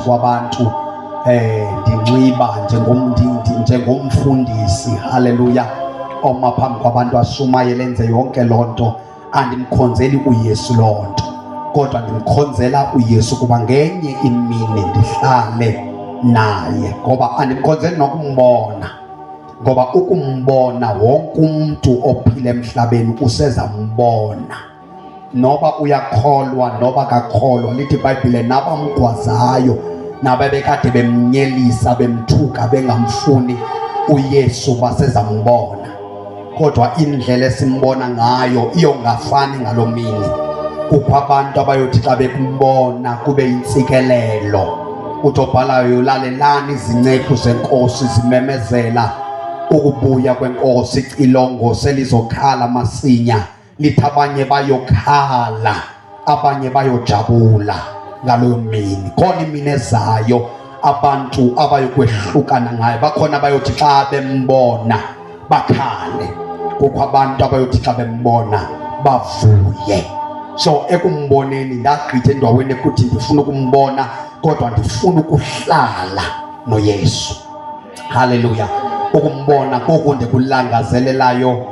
kwabantu ndinxiba njengomfundisi. Haleluya. Oma phambi kwabantu ashumayele enze yonke loo nto. Andimkhonzeli uYesu loo nto, kodwa ndimkhonzela uYesu kuba ngenye imini ndihlale naye, ngoba andimkhonzeli nokumbona, ngoba ukumbona wonke umuntu ophila emhlabeni usezambona, noba uyakholwa noba kakholwa. Lithi iBhayibhile nabamgwazayo nababekade bemnyelisa bemthuka bengamfuni uYesu basezambona, kodwa indlela esimbona ngayo iyongafani ngaloo mini. Kukho abantu abayothi xa bekumbona kube yintsikelelo. Utobhalayo lalelani izinceko zenkosi zimemezela ukubuya kwenkosi, icilongo selizokhala masinya. Lithi abanye bayokhala abanye bayojabula ngaloyo mini. Khona imini ezayo abantu abayokwehlukana ngayo. Bakhona abayothi xa bembona bakhale, kukho abantu abayothi xa bembona bavuye. So ekumboneni ndagqitha endaweni ekuthi ndifuna ukumbona, kodwa ndifuna ukuhlala noYesu. Haleluya. Ukumbona koku ndikulangazelelayo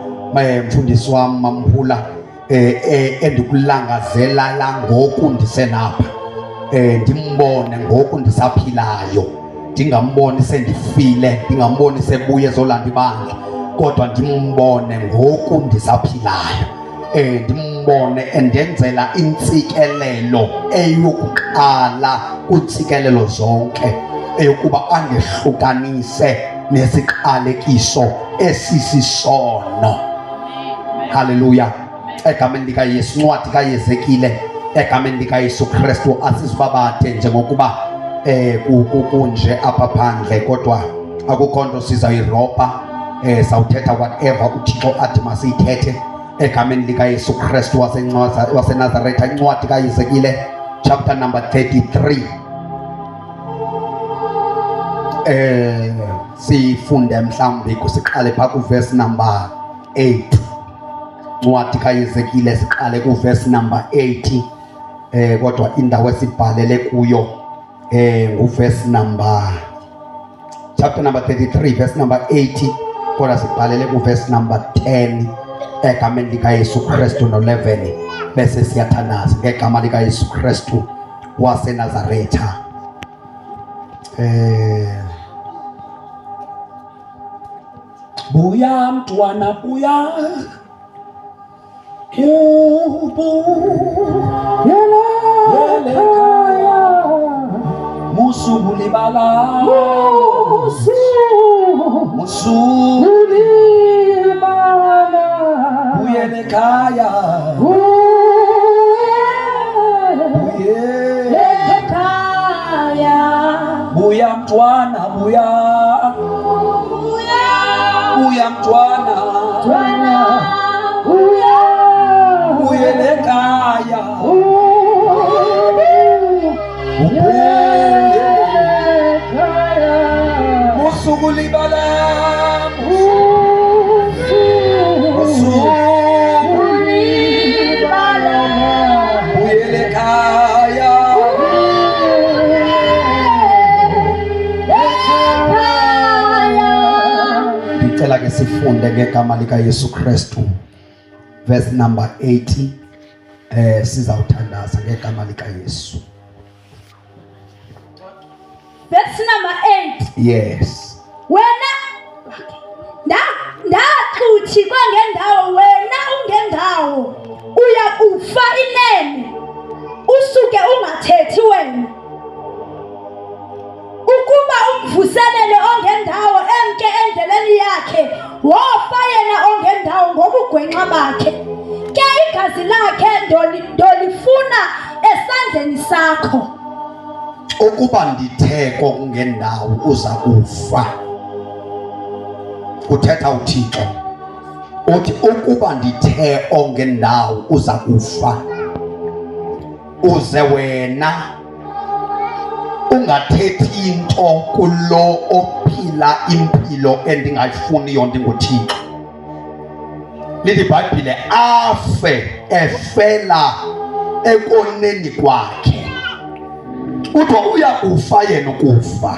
mfundisi wam Mamphula, endikulangazela ngoku ndisenapha, ndimbone ngoku ndisaphilayo, ndingamboni sendifile, ndingamboni sebuye ezolanda ibandla, kodwa ndimbone ngoku ndisaphilayo. Ndimbone endenzela intsikelelo eyokuqala kwintsikelelo zonke, eyokuba angehlukanise nesiqalekiso esisisono. Haleluya. Egameni likaYesu, ncwadi kaYezekile, egameni likaYesu Kristu, asizibabathe njengokuba kunje apha phandle, kodwa akukho nto sizayirobha. Sawuthetha whatever uThixo athi masiyithethe egameni likaYesu Kristu waseNazaretha. Incwadi kaYezekile chapter number 33. Sifunde mhlawumbi kusiqale pha kuverse number 8. Ncwadi kaYezekile siqale kuverse number 8, kodwa indawo esibhalele kuyo nguverse number chapter number 33 verse number 8, kodwa sibhalele kuverse number 10 egameni likaYesu Kristu no11, bese siyathanaza ngegama likaYesu Kristu waseNazaretha. Buya mntwana buya, yelekhaya musubulibala, musubulibala, buyelekhaya, buyelekhaya, buya mntwana buya, buya mntwana, buyelekhaya, musukulibala, buyelekhaya. Ndicela ke sifunde ngegama likaYesu Kristu verse number 80. Sizawuthandaza ngegama likaYesu. Verse number 8. Yes. Wena ndakuthi kwangendawo, wena ungendawo uyakufa inene, usuke ungathethi wena, ukuba umvuselele ongendawo emke endleleni yakhe, wofa yena ongendawo ngobugwenxa bakhe. Ke igazi lakhe ndolifuna esandleni sakho. Ukuba ndithe kongendawo uza kufa, uthetha uThixo uthi ukuba ndithe ongendawo uza kufa, uze wena ungathethi into kulo ophila impilo endingayifuniyo ndinguThixo. Lithi iBhayibhile afe efela ekoneni kwakhe. kuthiwa uyakufa yena ukufa,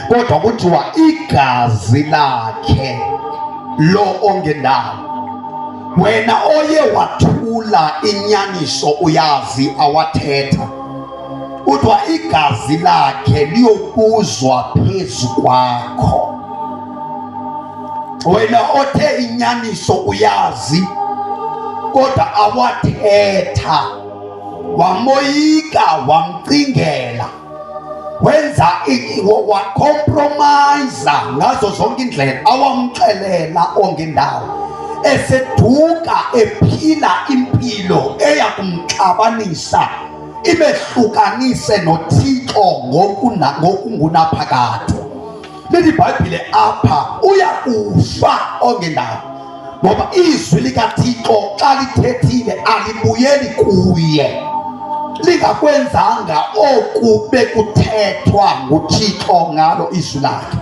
kodwa kuthiwa igazi lakhe lo ongendawo. Wena oye wathula inyaniso uyazi awathetha, kuthiwa igazi lakhe liyokuzwa phezu kwakho. Wena othe inyaniso uyazi kodwa awathetha, wamoyika wamcingela, wenza wacompromise ngazo zonke indlela awamxelela ongendawo, eseduka ephila impilo eya kumxabanisa imehlukanise noThixo ngokungunaphakade. Lithi iBhayibhile apha uyakufa ongendawo, ngoba izwi likaThixo xa lithethile alibuyeli kuye lingakwenzanga oku bekuthethwa nguThixo ngalo izwi lakhe.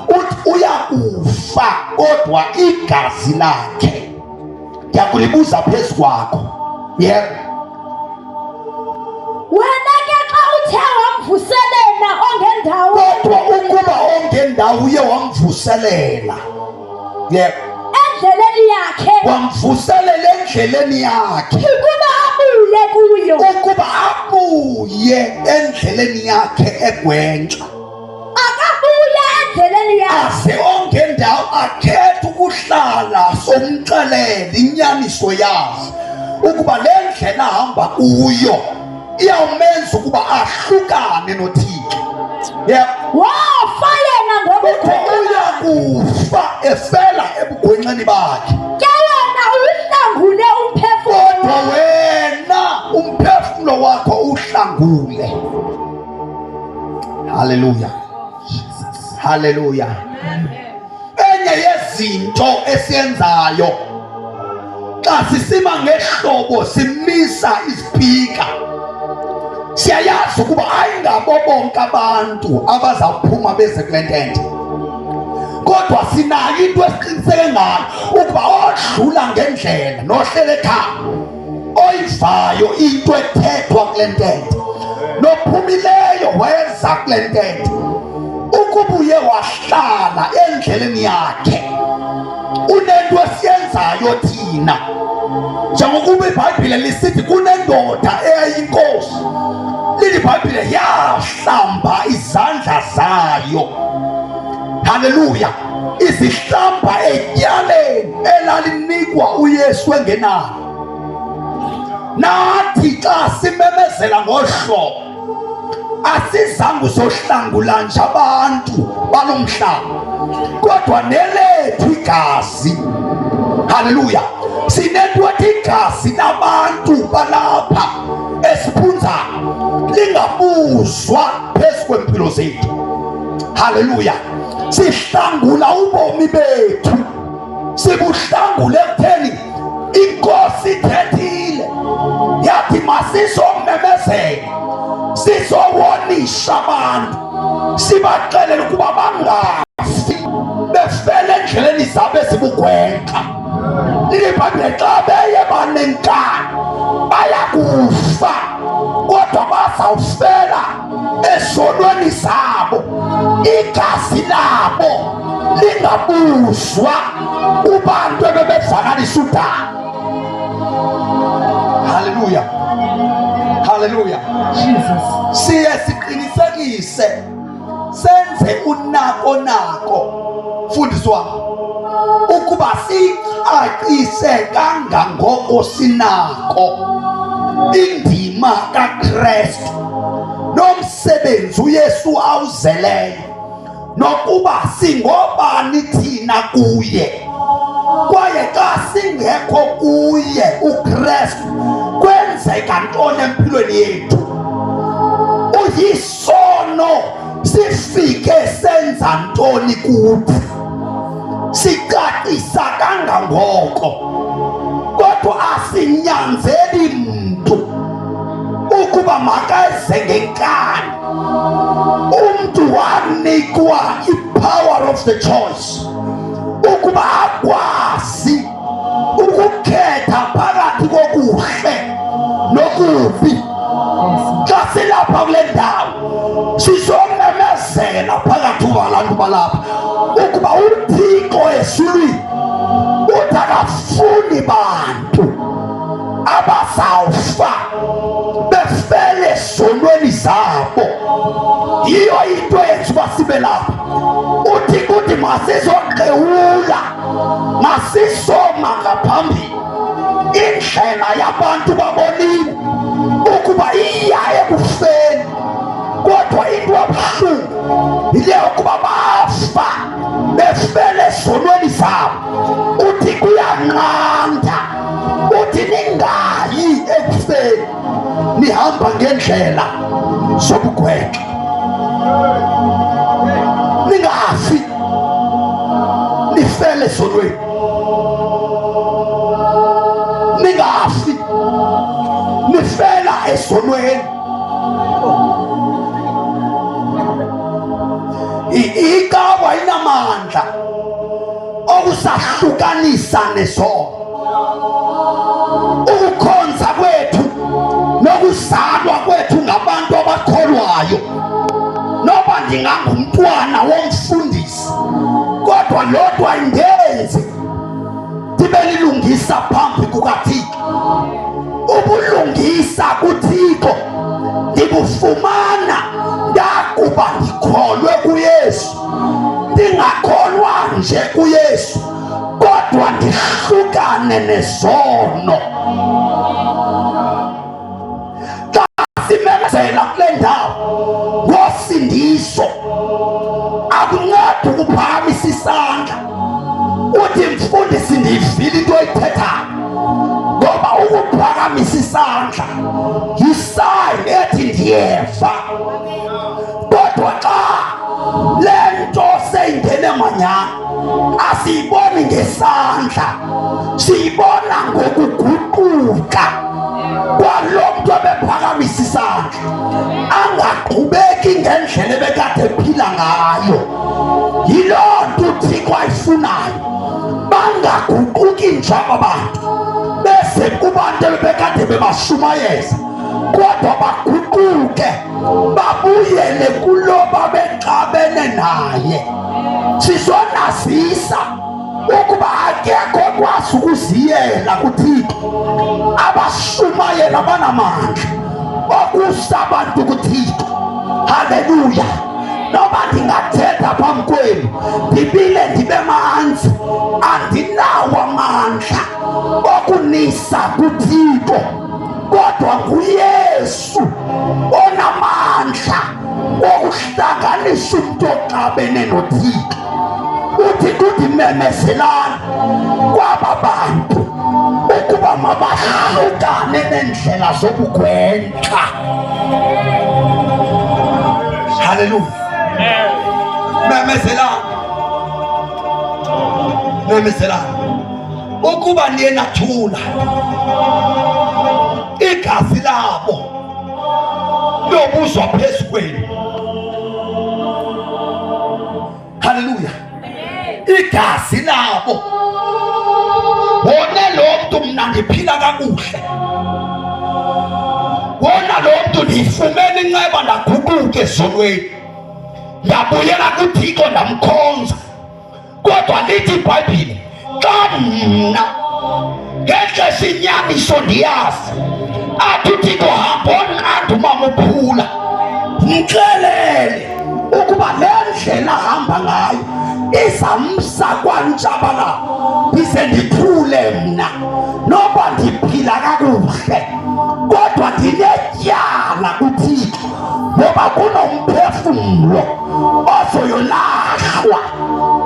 Uthi uyakufa kodwa igazi lakhe ndiyakulibuza phezu kwakho. Yebo, wena ke xa uthe wamvuselela ongendawo, kodwa ukuba ongendawo uye wamvuselela, yebo, endleleni yakhe, wamvuselela endleleni yakhe, ukuba abuye endleleni yakhe egwenxa, akabuye endleleni yakhe, aze ongendawo akhethe ukuhlala somxelela inyaniso yazi ukuba le ndlela ahamba kuyo iyawumenza ukuba ahlukane noThixo. wafa yena uyakufa efela ebugwenxeni bakhe, ke wena uhlangule umphefumlo, kodwa wena umphefumlo wakho uhlangule. Haleluya, haleluya. Enye yezinto esiyenzayo xa sisima ngehlobo simisa isipika, siyayazi ukuba ayingabo bonke abantu abazawuphuma beze kule ntente, kodwa sinayo into esiqiniseke ngayo ukuba odlula ngendlela nohlele ekhaya oyivayo into ethethwa kule ntente, nophumileyo weza kule ntente, ukuba uye wahlala endleleni yakhe unento esiyenzayo thina. Njengokuba iBhayibhile lisithi kunendoda eyayinkosi, lithi iBhayibhile yahlamba izandla zayo, haleluya, izihlamba etyaleni elalinikwa uYesu engenayo. Nathi xa simemezela ngohlobo asizange uzohlangula nje abantu balomhlaba, kodwa nelethu igazi, haleluya, sinento ethi igazi labantu balapha esiphunzayo lingabuzwa phezu kwempilo zethu, haleluya. Sihlangula ubomi bethu, sibuhlangule ekutheni inkosi ithethile yathi masizomemezela, sizowonisha abantu, sibaxelele ukuba bangafi befele endleleni zabo ezibugwenxa. Lithi iBhayibhile xa beye banenkani bayakufa, kodwa bazawufela ezonweni zabo, igazi labo lingabuzwa kubantu ebebevakalisa udaba. Haleluya, haleluya. Siye siqinisekise, senze unako mfundisi wami, ukuba sicacise kangangoko sinako indima kaKristu nomsebenzi uYesu awuzeleyo, nokuba singobani thina kuye, kwaye xa singekho kuye uKristu kwenzeka ntoni empilweni yethu. Uyisono sifike senza ntoni kuthi, sicacisa kangangoko, kodwa asinyanzeli mntu ukuba makeze ngenkani. Umntu wanikwa i-power of the choice ukuba akwazi ukukhetha phakathi kokuhle nokubi. Xa silapha kule sizomemezela phakathi kwabantu balapha ukuba uThixo esulwini uthi akafuni bantu abazawufa befele zonweni zabo. Yiyo into yethu basibe lapha. Uthi kuthi masizoqhewula, masisoma ngaphambili indlela yabantu babonile ukuba iya ekufeni, kodwa into ebuhlungu yile ukuba bafa befele zonweni zabo. Uthi kuyanqanda, uthi ningayi ekufeni, nihamba ngendlela zobugwegwe, ningafi nifele zonweni, ningafi nifela esonweni. Ikawa inamandla okusahlukanisa nesono. Ukukhonza kwethu nokuzalwa kwethu ngabantu abakholwayo, noba ndingangumntwana womfundisi, kodwa lodwa ingenzi ndibe lilungisa phambi kukaThixo. Ubulungisa kuThixo ndibufumana ndakuba ndikholwe kuYesu, ndingakholwa nje kuYesu kodwa ndihlukane nesono. Xa simemezela kule ndawo ngosindiso, akuncedi ukuphakamisa isandla uthi mfundisi ndiyivile into oyithethayo, ngoba ukuphakamisa isandla yisayini ethi ndiyeva. Kodwa xa le nto seyingene manyana, asiyiboni ngesandla, siyibona ngokuguquka kwalo mntu ebephakamisa isandla, angaqhubeki ngendlela ebekade ephila ngayo. Yiloo nto uThixo ayifunayo, bangaguquki njalo abantu bese kubantu ebekade bebashumayeza, kodwa baguquke babuyele kulo babexabene naye. Sizonazisa ukuba akekho okwazi ukuziyela kuThixo, abashumayela abanamandla okusa abantu kuThixo. Haleluya. Noba ndingathetha phambi kwenu ndibile ndibe manzi, andinawo amandla okunisa kuThixo, kodwa nguYesu onamandla okuhlanganisa umuntu oxabene noThixo. Uthi kuthi memezelani kwaba bantu ukuba mabahlukane nendlela zobugwenxa. Haleluya. Memezelani, memezelani ukuba niye nathula igazi labo lobuzwa phezu kwenu. Haleluya. Igazi labo, wona lo mntu mna ndiphila kakuhle, wona lo mntu ndiyifumene inceba ndaguquka ezonweni, ndabuyela kuThixo ndamkhonza. Kodwa lithi iBhayibhile, xa mna ngexesha inyaniso ndiyazi, athi uThixo hamba onqanda umama uphula, mxelele ukuba le ndlela ahamba ngayo izamsa kwantshabalala, ndize ndiphule mna. Noba ndiphila kakuhle, kodwa ndinetyala kuThixo, ngoba kunomphefumlo ozoyolahlwa,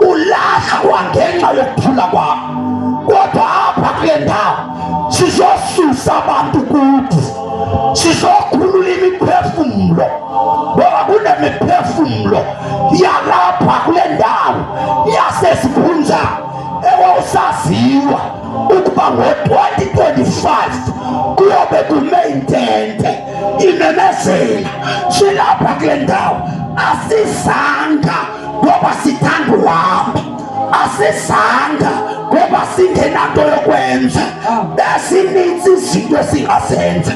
ulahlwa ngenxa yokuphula kwam. Kodwa apha kule ndawo sizosusa abantu kuthi, sizokhulula imiphefumlo, ngoba kunemiphefumlo yalapha kule ndawo yasesikhundleni ewawusaziwa ukuba ngo-2025 kuyobe kumeyintente imemezela. Silapha kule ndawo asizanga ngoba sithanda uhamba, asizanga ngoba singenanto yokwenza, besinintsi izinto esingazenza,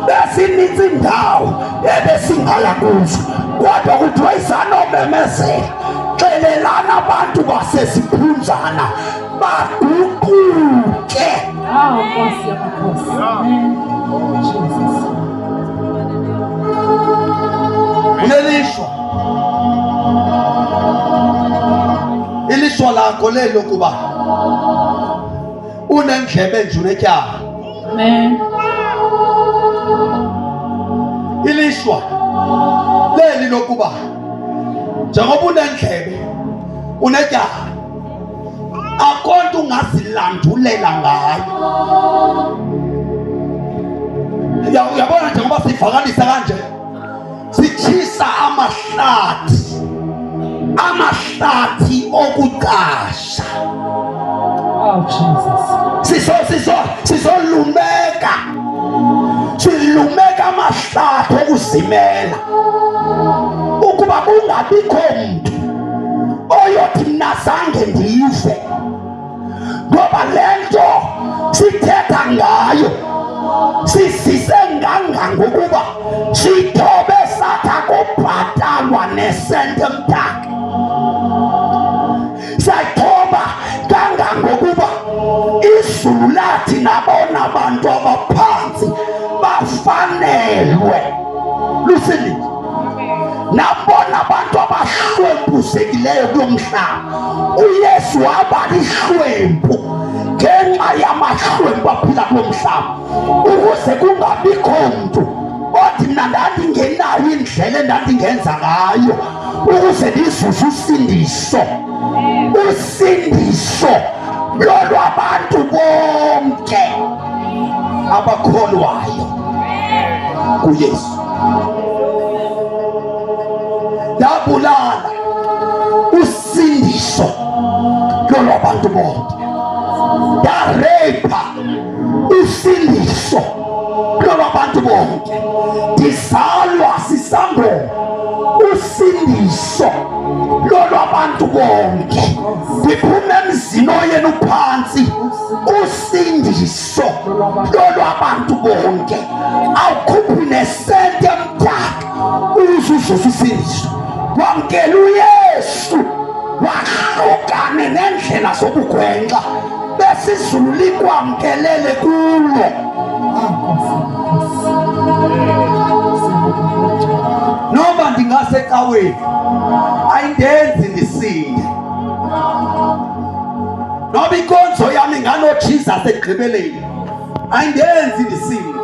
besinintsi indawo ebesingaya kuzo, kodwa kuthiwa isanomemezela xelelana abantu basesiphunzana baguquke. Nkosi yamakhosi. Amen. Jesus. Ilishwa lakho lelo kuba unendlebe nje unetyala. Amen. Ilishwa leli lokuba njengoba unendlebe unetyala akonto ungazilandulela ngayo. Uyabona njengoba sivakalisa kanje sitshisa amahlathi okuqasha. Oh Jesus. Sisolumeka amahlathi okuzimela ukuba kungabikho mntu oyothi mina zange ndive, ngoba lento sithetha ngayo sisise ngangangokuba sithobe satha kubhatalwa nesente emdaka. Sayithoba kangangokuba izulu lathi nabona abantu abaphansi bafanelwe lusini, nabona abantu abahlwempuzekileyo kulo mhlaba. uYesu waba lihlwempu ngenxa yamahlwempu aphila kulo mhlaba, ukuze kungabikho mntu othi mina ndandingenayo indlela endandingenza ngayo ukuze ndizuze usindiso lolwabantu bonke abakholwayo kuYesu. Yabulala usindiso lolwabantu bonke, yarepa usindiso lolwabantu bonke. Ndizalwa sisangoma usindiso lolwabantu bonke. Ndiphuma emzini oyena uphansi usindiso lolwabantu bonke. Awukhuphi nesente emdaka uzuzuza usindiso. Wamkela uYesu wahlukane nendlela zobugwenxa bese izulu likwamkelele kulo. Noma ndingasecaweni ayindenzi ndisinde, noba inkonzo yami inganoJesus ekugqibeleni ayindenzi ndisinde.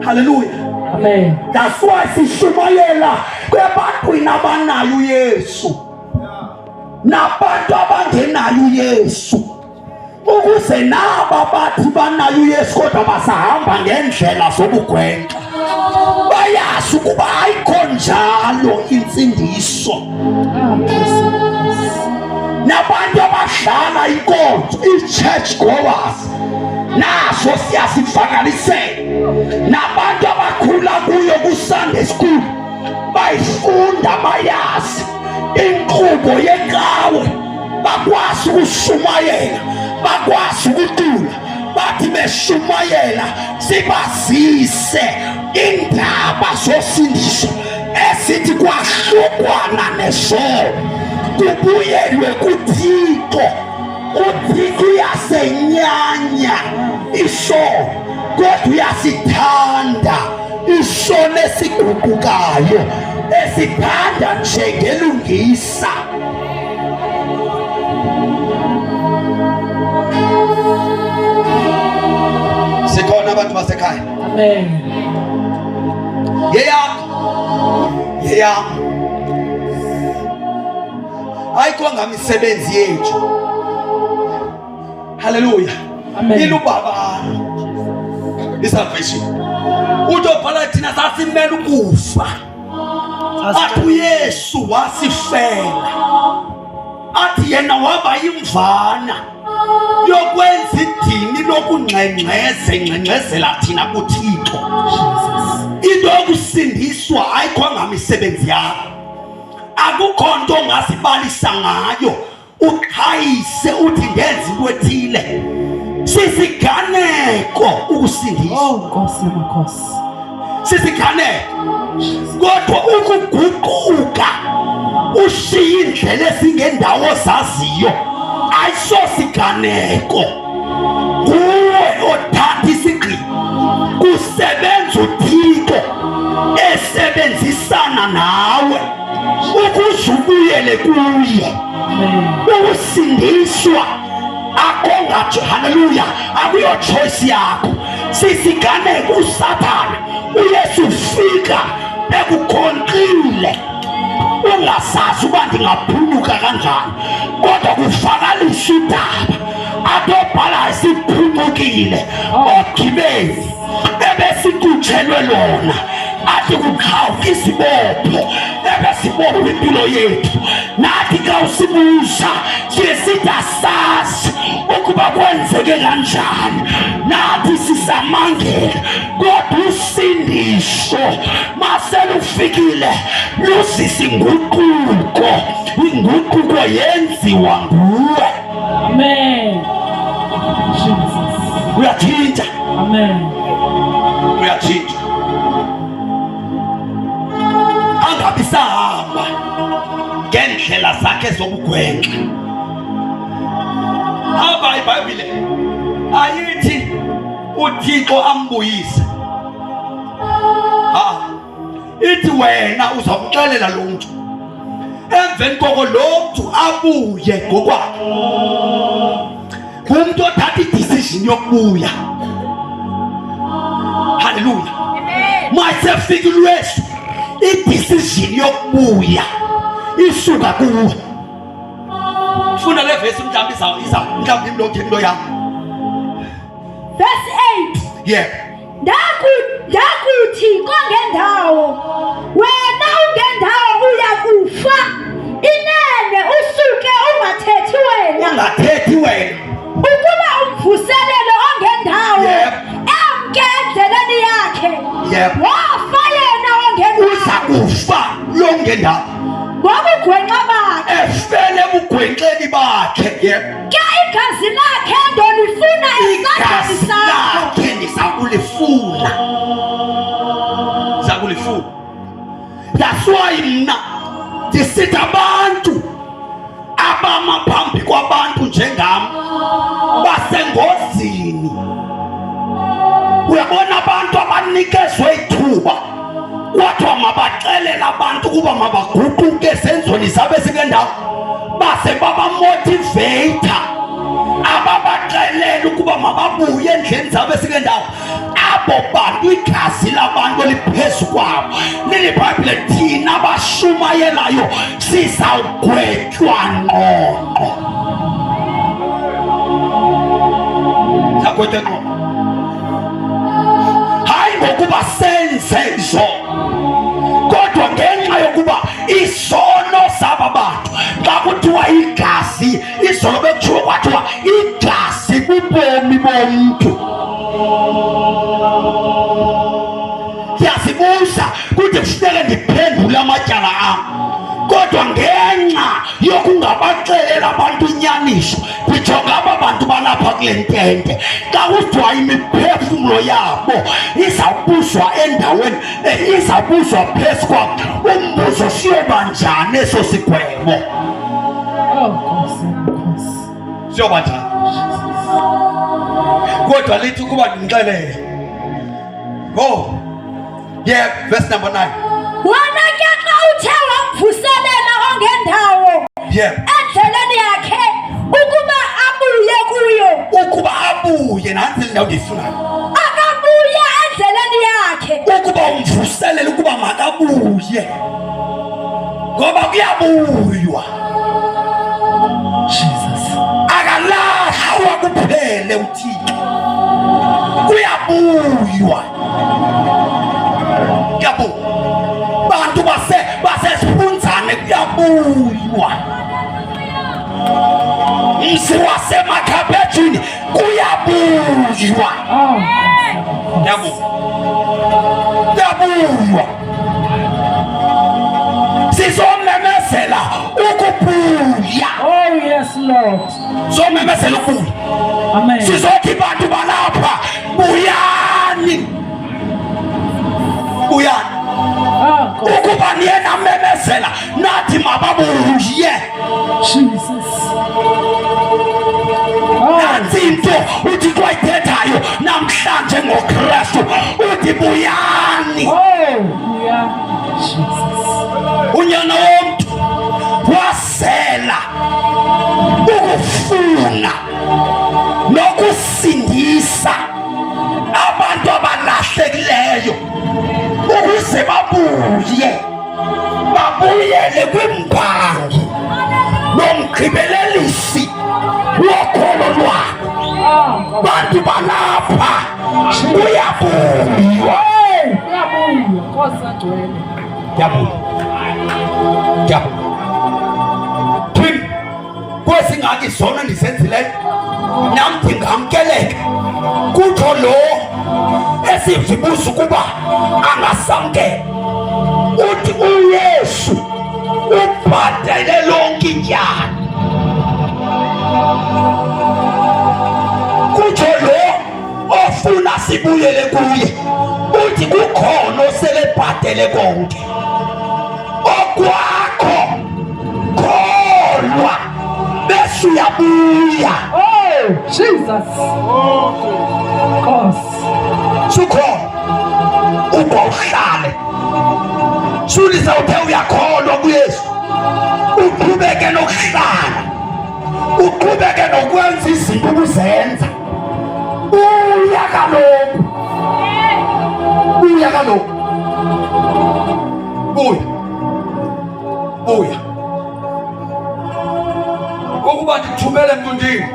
Hallelujah. Amen. That's why sishumayela kwebantwini abanayo uYesu nabantu abangenayo uYesu, ukuze naba bathi banayo uYesu kodwa basahamba ngendlela zobugwenxa bayazi ukuba ayikho njalo intsindiso. Nabantu abadlala inkonzo, i-church goers, naso siyasivakalisela. Nabantu abakhula kuyo ku-Sunday school bayifunda bayazi inkqubo yecawe, bakwazi ukushumayela, bakwazi ukucula. Bathi beshumayela sibazise indaba zosindiso esithi kwahlukwana nesono kubuyelwe kuThixo. uThixo uyasenyanya isono kodwa uyasithanda isono esiguqukayo, esithanda njengelungisa. Sikhona abantu basekhaya. Amen. Yeyam ayikho ngamisebenzi yethu. Hallelujah. Amen. Ilubaba isalvation utobhala thina sasimela ukufa, athi uYesu wasifela, athi yena waba yimvana yokwenza idini lokungcengcezela thina kuThixo. Into yokusindiswa ayikho ngamisebenzi yakho, akukho nto ongazibalisa ngayo ukhayise uthi ngenza into ethile. Sisiganeko ukusindiswa. Oh Nkosi yamakhosi. sisiganeko, kodwa ukuguquka ushiye indlela esingendawo zaziyo ayisosiganeko. Kuwe othatha isigqibo, kusebenza uThixo esebenzisana nawe ukuze ubuyele kuye. Ukusindiswa akongatsho, haleluya, akuyo choice yakho. Sisiganeko uSathane uYesu ufika ekukhonkile, ungasazi uba ndingaphuluka kanjani, kodwa kuvakalisa udaba atobhala siphumukile ogibeni ebesikutshelwe lona, athi kuqhawuka izibopho ebesibopha impilo yethu. Nathi xa usibuza siye sithi asazi ukuba kwenzeke kanjani, nathi sisamangela, kodwa usindiso maselufikile luzisa inguquko. Inguquko yenziwa nguwe. Amen. Jesus. Uyatshintsha. Amen. Uyatshintsha. Angabi sahamba ngendlela zakhe zobugwenxa. Hamba iBhayibhile ayithi uThixo ambuyise. Ithi wena uzamxelela lo muntu, emveni koko lo muntu abuye ngokwakhe. Umuntu othatha idecision yokubuya. Haleluya. Masefika uYesu, idecision yokubuya isuka kuwe. Funda le verse mhlawumbe mhlawumbe imlo yami. Verse 8. Yeah. Ndakuthi kongendawo, wena ungendawo uyakufa. Inene usuke ungathethi wena. Ungathethi wena. Ukuba umvuselelo ongendawo. Yep. Emkenzeleni yakhe. Yep. Wafa yena ongendawo. Uzakufa lo ngendawo. Ngobugwenxa bakhe. Efele ebugwenxeni bakhe. Yep. Ke igazi lakhe ndolifuna esandleni sakho. Lakhe ndisakulifuna. Zakulifuna. That's why mna ndisithi abantu abama phambi kwabantu njengam basengozini. Uyabona abantu abanikezwe ithuba kwathiwa mabaxelela abantu ukuba mabaguquke ezenzweni zabo ezingendawo, base babamotiveyitha ababaxelela ukuba mababuye endleni zabo ezingendawo. Abo bantu igazi labantu eliphezu kwabo liliBhayibhile thina bashumayelayo sizawugwetywa ngqongqo. Sagwetywa ngqongqo, hayi ngokuba senze izono, kodwa ngenxa yokuba izono zaba bantu. Xa kuthiwa igazi, izono bekutshiwo kwathiwa igazi bubomi bomntu. Siyazibuza kude kufuneke ndiphendule amatyala am, kodwa ngenxa yokungabaxelela abantu inyaniso ndijonga aba bantu balapha kule ntente. Xa kuthiwa imiphefumlo yabo izawubuzwa endaweni, izawubuzwa phezu kwabo, umbuzo siyoba njani eso sigwebo? Siyoba njani? Kodwa lithi ukuba ndimxelele. Yeah, verse number 9. Wena ke xa uthe wamvuselela ongendawo. Yeah. Endleleni yakhe ukuba abuye kuyo. Ukuba abuye, nansi ndawo ndiyifunayo. Akabuye endleleni yakhe. Ukuba umvuselela ukuba makabuye, ngoba kuyabuywa. Jesus. Akalahlwa kuphele uThixo. Kuyabuywa. Bantu basesiphunzane kuyabuywa. Msi wasemakhabhejini kuyabuywa. Kuyabuywa. Sizomemezela ukubuya. Oh yes Lord. Sizomemezela ukubuya. Amen. Sizothi bantu balapha buyani. buyani. Unyana womntu wasela ukufuna nokusindisa abantu abalahlekileyo ukuze babuyele kwimbangi nomgqibelelisi wokholo lwabo. Bantu balapha uyabuywa. Kwesingaki zona ndisenzileyo nam ndingamkeleka, kutsho lo esizibuza ukuba angasamkela. Uthi uYesu ubhatele lonke ityala, kutsho lo ofuna sibuyele kuye. Uthi kukhona oselebhatele konke. Okwakho kholwa bese uyabuya. Jesus. Sukhona uba uhlale, sulisa uthe uyakholwa kuYesu, uqhubeke nokuhlala, uqhubeke nokwenza izinto ukuzenza. Buya kaloku, buya kaloku, buya. Ukuba ndithumele emntwini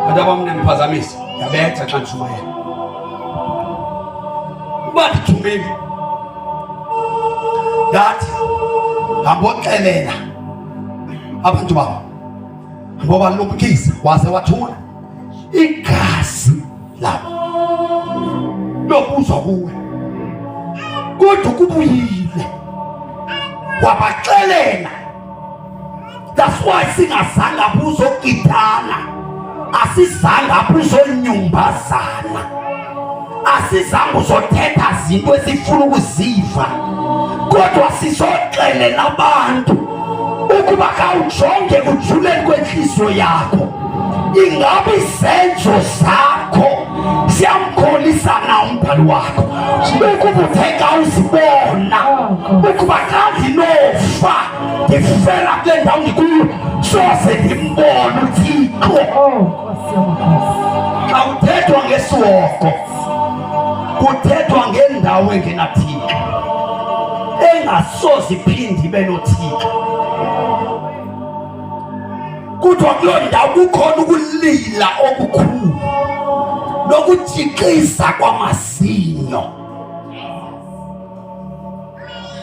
abantu abamnendiphazamisa ndiyabetha xa ndishumayela. Uba ndithumile ndathi hamboxelela abantu babo, hambobalumkisa, waze wathula igazi labo lokuzwa kuwe. Kodwa kubuyile wabaxelela. That's why singazange apha uzokitana, asizange apha uzonyumbazana, asizange uzothetha zinto esifuna ukuziva, kodwa sizoxelela abantu ukuba khawujonge kujuleni kwenhliziyo yakho, ingabe izenzo zakho siyamkholisa na umbhali wakho. Ukuba uthe xa uzibona ukuba xa ndinofa ndifela kule ndawo ndikuyo, soze ndimbone uThixo. Xa kuthethwa ngesihoko kuthethwa ngendawo engenaThixo, engasoze iphinde ibe noThixo. Kuthiwa kuloo ndawo kukhona ukulila okukhulu nokujikisa kwamazinyo.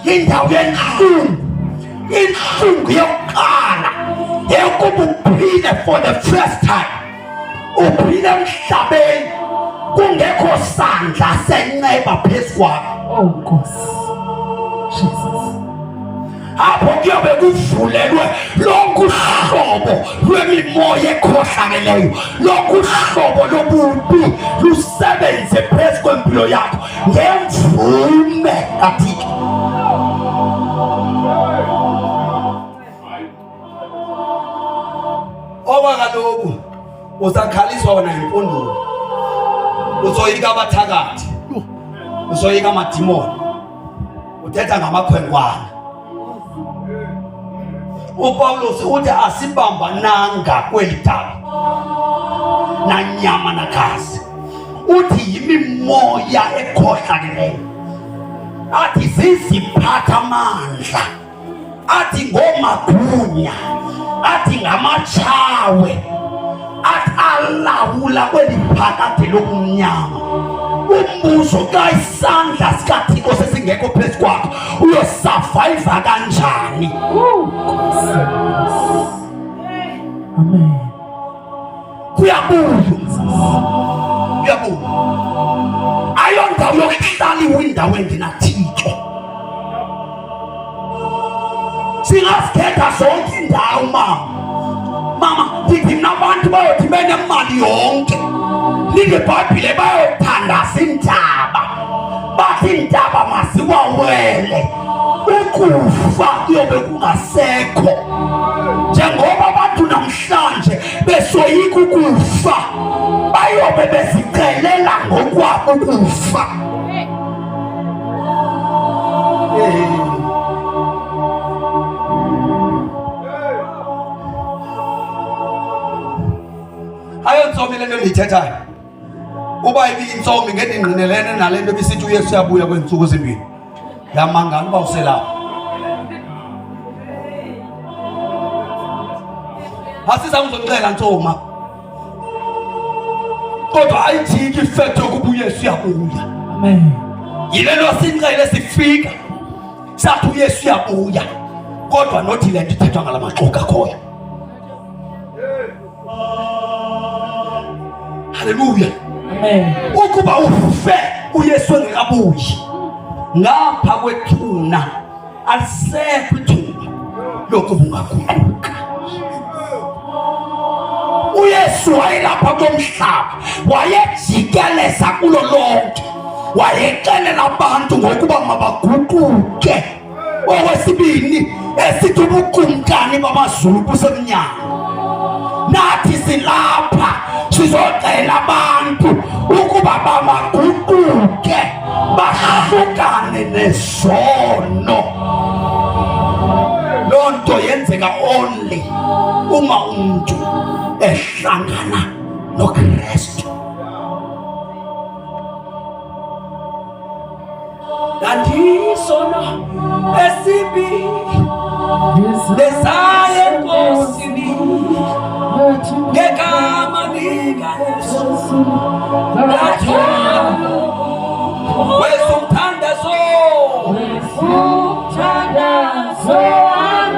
Indawo yenhlungu, inhlungu yokuqala yokuba uphile for the first time, uphile emhlabeni kungekho sandla senceba phezu kwakho. Nkosi Jesus. Apho kuyobe kuvulelwe lonke uhlobo lwemimoya ekhohlakeleyo, lonke uhlobo lobubi lusebenze phezu kwempilo yakho ngemvume kaThixo. Oba kaloku uzakhaliswa wona impundulo, uzoyika abathakathi, uzoyika amadimoni, uthetha ngamakhwenkwana. uPawulos uthi asibambananga kweli daba na nyama na gazi, uthi yimimoya ekhohlakeleyo, athi ziziphatha amandla, athi ngomagunya, athi ngamatshawe, athi alawula kweli phakade lobumnyama. Umbuzo xa isandla sikaThixo sesingekho phezu kwakho, uyosurvive kanjani? Amen. Kuyabuya, kuyabuya. Ayondawo yokuhlala iwindawo engenaThixo. Singasikhetha zonke indawo mama, ndithi mna abantu bayothi benemali yonke lingebhayibhile bayothandaza iintaba, bathi iintaba masiwawele, ukufa kuyobe kungasekho. Njengoba abantu namhlanje besoyika ukufa, bayobe bezicelela ngokwabo ukufa. intsomi lento ndiyithethayo uba ibiyintsomi ngendingqinelene nale nto bisithi uyesu uyabuya kweentsuku ezimbini yamangala uba uselapho asizawuzoxela ntsoma kodwa ayijiki ifekthe yokuba uyesu uyabuya. Amen. Yile nto sinxele sifika sathi uyesu uyabuya kodwa nothi le nto ithethwa ngala maxoka akhoyo. Haleluya. Amen. Ukuba ufe uyesu engekabuyi ngapha kwethuna alisekho ithuba lokuba ungaguquka. uYesu wayelapha komhlaba wayejikeleza kulo lonke wayexelela abantu ngokuba mabaguquke. Okwesibini esithi ubukumkani bamazulu busemnyama. Nathi silapha sizoxela abantu ukuba bamaguquke bahlukane nesono. Loo nto yenzeka only uma umuntu ehlangana noKristu. Ndandisono esibi lesaye nkosini ngegama likaYesu ndathanda wesumthandazo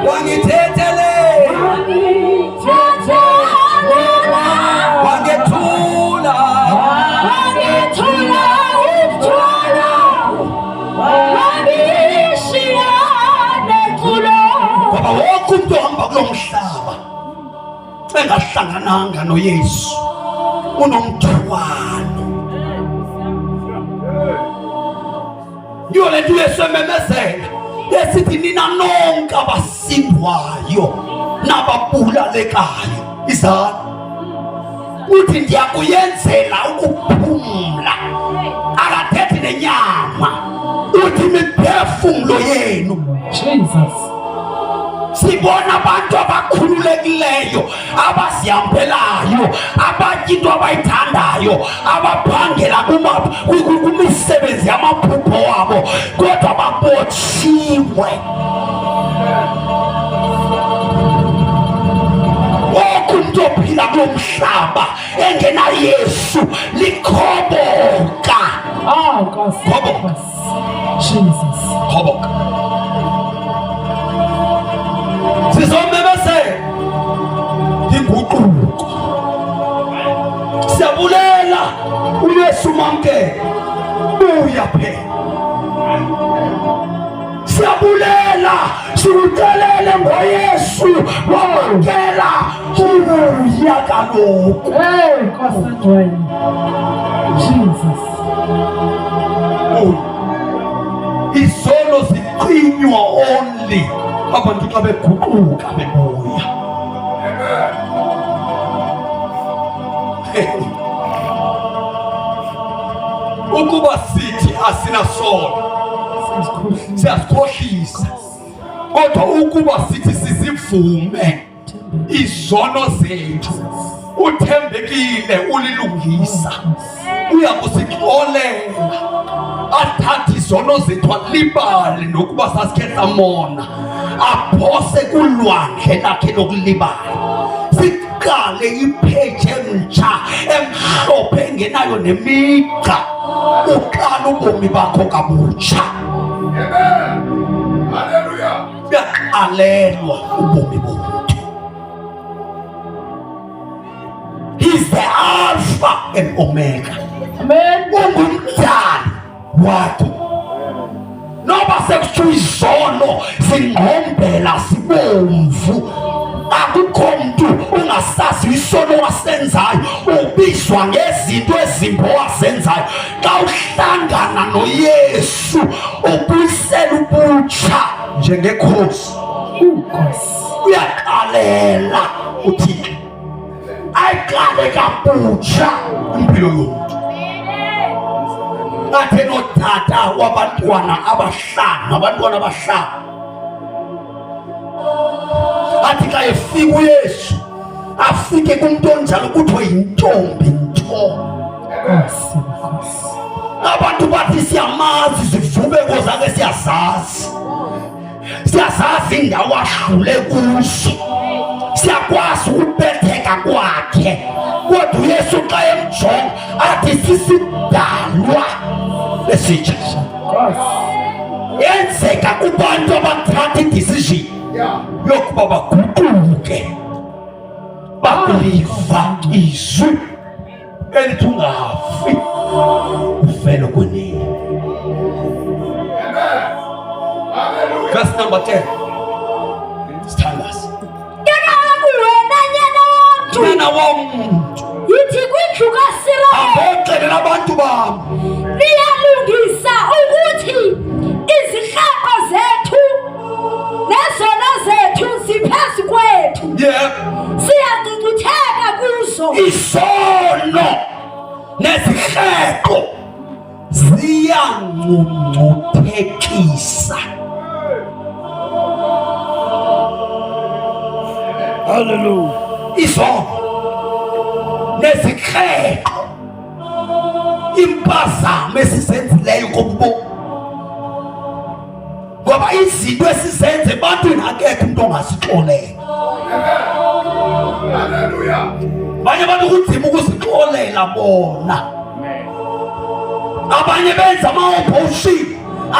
wangithethele wangethula ngoba wonke umuntu ohamba kulo mhlaba engahlangananga noYesu unomthwalo. Yiyo le nto uYesu ememezela esithi nina nonke abasindwayo nababulalekayo izana uthi ndiyakuyenzela ukuphumla. Akathethi nenyama uthi imiphefumlo yenu. Jesus. Sibona abantu abakhululekileyo abazihambelayo abatya into abayithandayo abaphangela kumisebenzi yamaphupho wabo kodwa babotshiwe. Wonke umuntu ophila kulo mhlaba engenaYesu likhoboka. Khoboka. Jesus. Khoboka. Sizomemezela inguquko. Siyabulela uYesu mamkele uya phela. Siyabulela siucelele ngoYesu wamkela uya kaloku. Nkosi Jesus. Izono ziqinywa only abantu xa beguquka bebuya. Ukuba sithi asinasono siyazikhohlisa kodwa ukuba sithi sizivume izono zethu uthembekile ulilungisa uyakusixolela athathe izono zethu alibale nokuba sasikhe samona aphose kulwandle lakhe lokulibala. Siqale ipheji entsha emhlophe engenayo nemigqa uqala ubomi bakho kabutsha. Amen. Hallelujah. Uyaqalelwa ubomi bomuntu. He's the Alpha and Omega. Amen. Ungumdali wakho. Noba sekuthiwa izono zingqombela sibomvu akukho mntu ungasazi isono wasenzayo ubizwa ngezinto ezimbi wazenzayo. Xa uhlangana noYesu ubuyisela ubutsha njengekhosi. Uyaqalela uThixo ayiqale kabutsha impilo yomuntu. Athe notata wabantwana abahlanu athi xa efika uYesu afike kumuntu onjalo kuthiwe yintombi nto. Nkosi, Nkosi. Abantu bathi siyamazi zivuko zakhe siyazazi. Siyazazi indawo ahlule kuzo. Siyakwazi ukubetheka kwakhe. Kodwa uYesu xa emjonga athi sisidalwa esitsha. Yenzeka kubantu abathatha idecision yokuba baguquke bakuliva izwi elithi ungafi ufele kunini. Verse number 10. Standards. Nyana womuntu yithi kwindlu kaSirayeli aboxelela abantu bami liyalungisa ukuthi izihaqo zethu nezono zethu ziphezu kwethu. Siyangcungcutheka kuzo. Isono nezihleqo ziyangcungcuthekisa. Hallelujah. Isono nezihleqo impazamo esizenzileyo kokubo, ngoba izinto esizenze ebantwini akekho umuntu ongasixolela. Haleluya. Abanye abantu kunzima ukuzixolela bona. Abanye benza ama-abortion,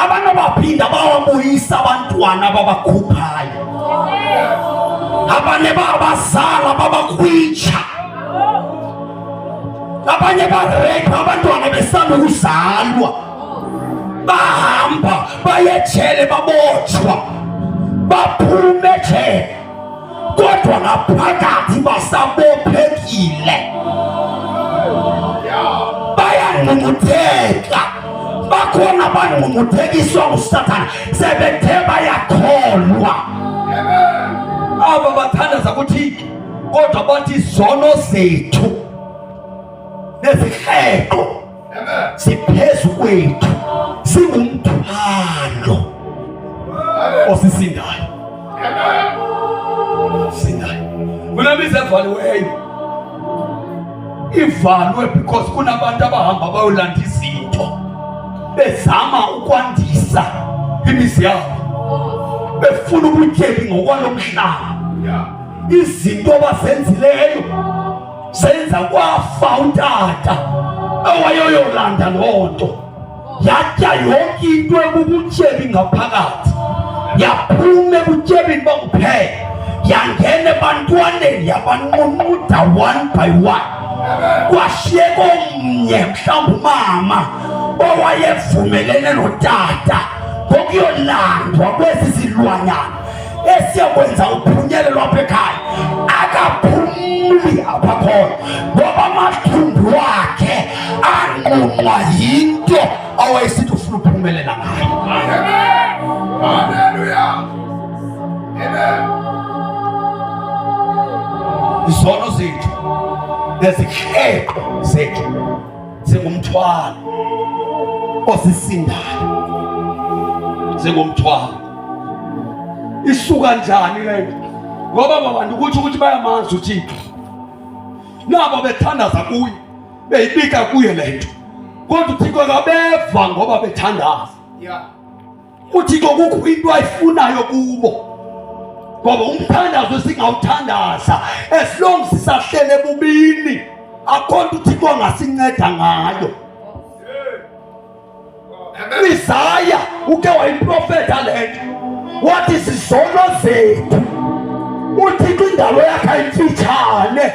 abantu abaphinda bawabuyisa abantwana ababakhuphayo. Abanye babazala babakhwitsha. Abanye barepa abantwana besanda ukuzalwa. Bahamba baye ejele babotshwa baphume ejele, kodwa ngaphakathi basabophekile. Bayangcungcutheka. Bakhona abangcungcuthekiswa nguSathane sebethe bayakholwa. Aba bathandaza kuThixo kodwa bathi izono zethu nezihleqo siphezu kwethu, singumthwalo osisindayo. Sindayo kunemizi evaliweyo, ivalwe because kunabantu abahamba bayolanda izinto bezama ukwandisa imizi yabo, befuna ubutyebi ngokwalo mhlaba. Izinto abazenzileyo senza kwafa utata owayoyolanda loo nto, yatya yonke into ebubutyebi ngaphakathi, yaphume ebutyebini bakuphela, yangena ebantwaneni yabanqunquda one by one. Kwashiyeka omnye mhlawumbi umama owayevumelene notata ngokuyolandwa kwezi zilwanyana esiyakwenza uphunyelelo apha ekhaya. Akaphumli apha khona ngoba amathumbu wakhe anqunqwa yinto awayesithi ufuna uphumelela ngayo. Haleluya. Amen. Izono zethu nezihleqo zethu zingumthwalo osisindayo, zingumthwalo. Isuka njani le nto? Ngoba abantu ukuthi bayamazi uThixo, nabo bethandaza kuye, beyibika kuye le nto, kodwa uThixo akabeva ngoba bethandaza. UThixo kukho into ayifunayo kubo, ngoba umthandazo singawuthandaza as long sisahlele ebubini, akho nto uThixo angasinceda ngayo. Isaya uke wayiprofetha le nto, wathi izono zethu uThixo indalo yakhe ayimfitshane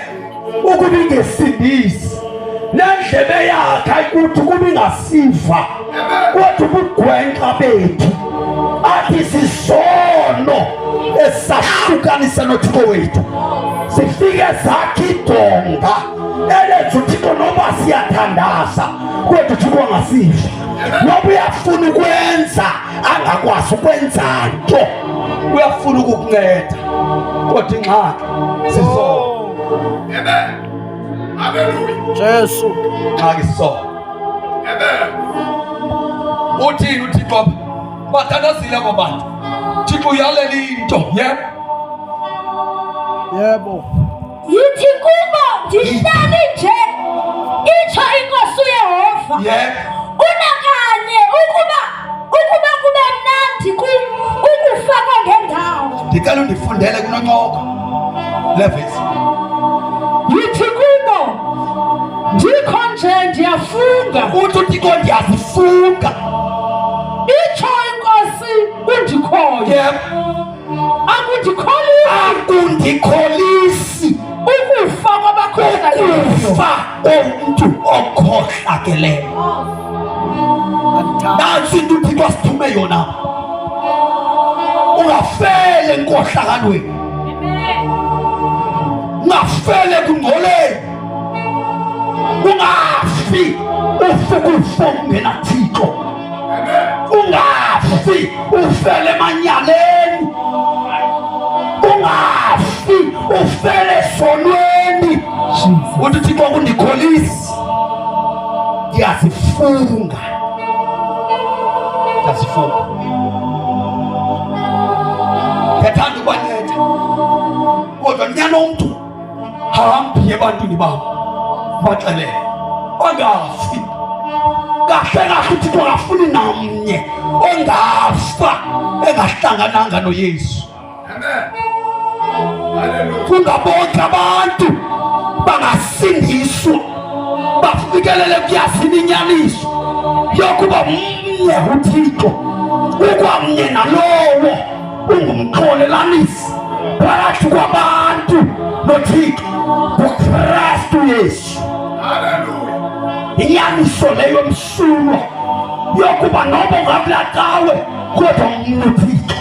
ukuba ingesindisi, nendlebe yakhe ayikuthi ukuba ingasiva, kodwa ubugwenxa bethu athi isizono esahlukanisa noThixo wethu sifike zakhe idonga elenza uThixo noba siyathandaza kodwa uThixo angasiva, noba uyafuna ukwenza angakwazi ukwenza nto, uyafuna ukukunceda kodwa ingxaki sizono. Amen. Haleluya. Jesu ngxaki sizono. Amen. Uthini uThixo bathandazile abo bantu? Thixo uyalela into, yebo. yithi kubo ndihleli nje itsho inkosi uYehova unakanye ukuba kube mnandi ukufakwa ngendawo. Ndicela undifundele kunoncoko levesi. Yithi kubo ndikho nje ndiyafunga. Uthi uThixo ndiyazifunga. Itsho inkosi undikhoyo. Akundikholisi ukufa kwabakhohlakeleyo. Ukufa komuntu okhohlakeleyo. Nansi into uThixo asithume yona. Ungafele enkohlakalweni. Ungafele kungcoleni. Ungafi ufukufa ungena Thixo. Ungafi ufele emanyaleni. Ungafi ufele sonweni. Uthi Thixo akundikholisi. Ndiyazifunga. Ngethanda ukwanetha kodwa nyana umuntu hambi ebantwini babo baxelele bangafi. Kahle kahle uThixo akafuni namnye ongafa engahlangananga noYesu. Funda bonke abantu bangasindiswa bafikelele kuyazini inyaniso yokuba mnye uThixo ukwamnye nalowo ungumxolelanisi phakathi kwabantu noThixo uKristu Yesu. Inyaniso leyo msulwa yokuba noba ungabulakawe kodwa mnye uThixo.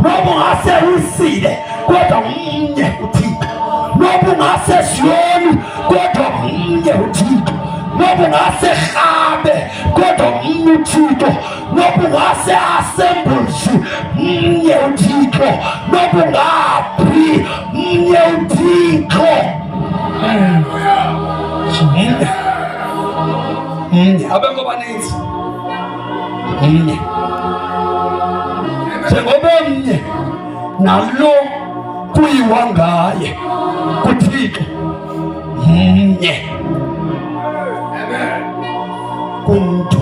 Noba ungase usile kodwa mnye uThixo. Noba ungase Siyoni kodwa mnye uThixo. Noba ungase Rhabe kodwa mnye uThixo. Noba ungase Assemblies mnye uThixo. Noba ungaphi mnye uThixo. Abengo baninzi mnye njengoba mnye nalo kuyiwa ngaye kuThixo mnye kumntu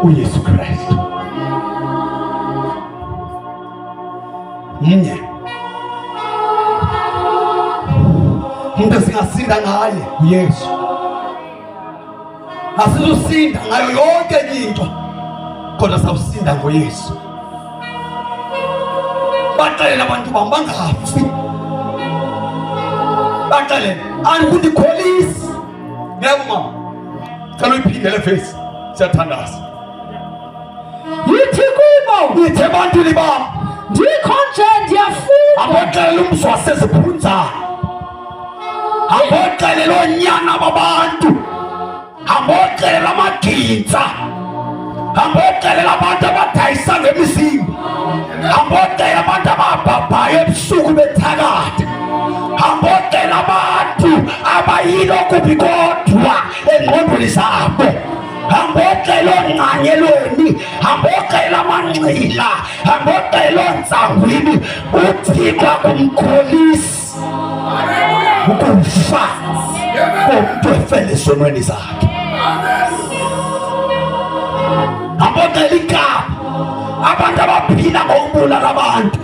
uYesu Kristu mnye umuntu singasinda ngaye uYesu. Asizusinda ngayo yonke into kodwa sawusinda ngoYesu. Baxelele abantu bam bangafi. Baxelele andikundikholisi. Yebo mama. Cela uyiphinde le verse. Siyathandaza. Yithi kubo Yithi ebantwini bam ndikho nje ndiyafunga. Aboxelele umzi waseziphunzana. Aboxelele onyana babantu. Aboxelele amagintsa. Aboxelele abantu abadayisa ngemizimba. Aboxelele abantu ababhabhayo ebusuku bethakade. Aboxelele abantu abayilo kubi kodwa engqondweni zabo. Aboxelele ongcanyelweni. Aboxelele amanxila. Aboxelele ontsangwini. uThixo akumkholisi ukufa komuntu efele esonweni zakhe. Aboxelele ikapa abantu abaphila ngokubulala abantu.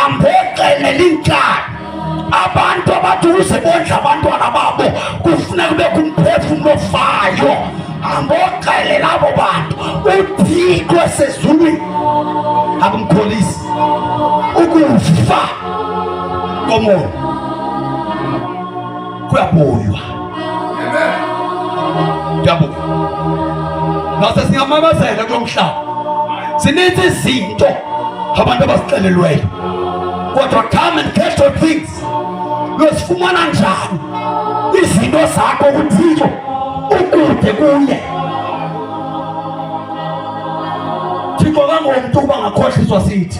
Aboxelele inkani abantu abathi ukuze bondle abantwana babo kufuneka kube kumphefumulo ofayo. Aboxelele abo bantu uThixo esezulwini akumkholisi ukufa komoya kuyabuywa. Kuyabuywa. Nase singamamazela kulo mhlaba. Sininzi izinto abantu abasixelelweyo. Kodwa come and get your things. Uyosifumana njani izinto zakho kuThixo ukude kuye. Thixo kangomuntu ukuba ngakhohliswa sithi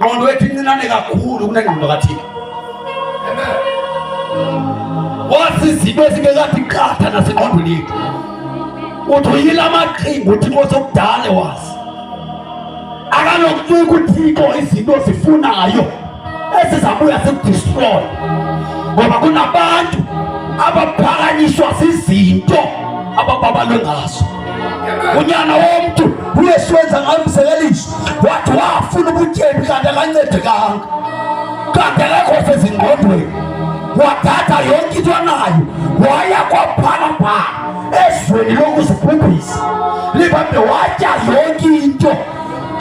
ngqondo wethu incinane kakhulu kunengqondo kaThixo. Wathi izinto ezingekathi qatha nasengqondweni yethu. Uthi uyila amaqhinga uThixo sokudala wazi. Akanokunika uThixo izinto zifunayo esizabuya sikudestroy, ngoba kunabantu abaphakanyiswa zizinto abababalwe ngazo. Unyana womuntu uYesu wenza ngayo umzekeliso, wathi wafuna ubutyebi kanti akancedekanga, kanti akekho sezingqondweni. Wathatha yonke into anayo waya kwaphalaphala ezweni lokuzibhubhisa, libambe watya yonke into,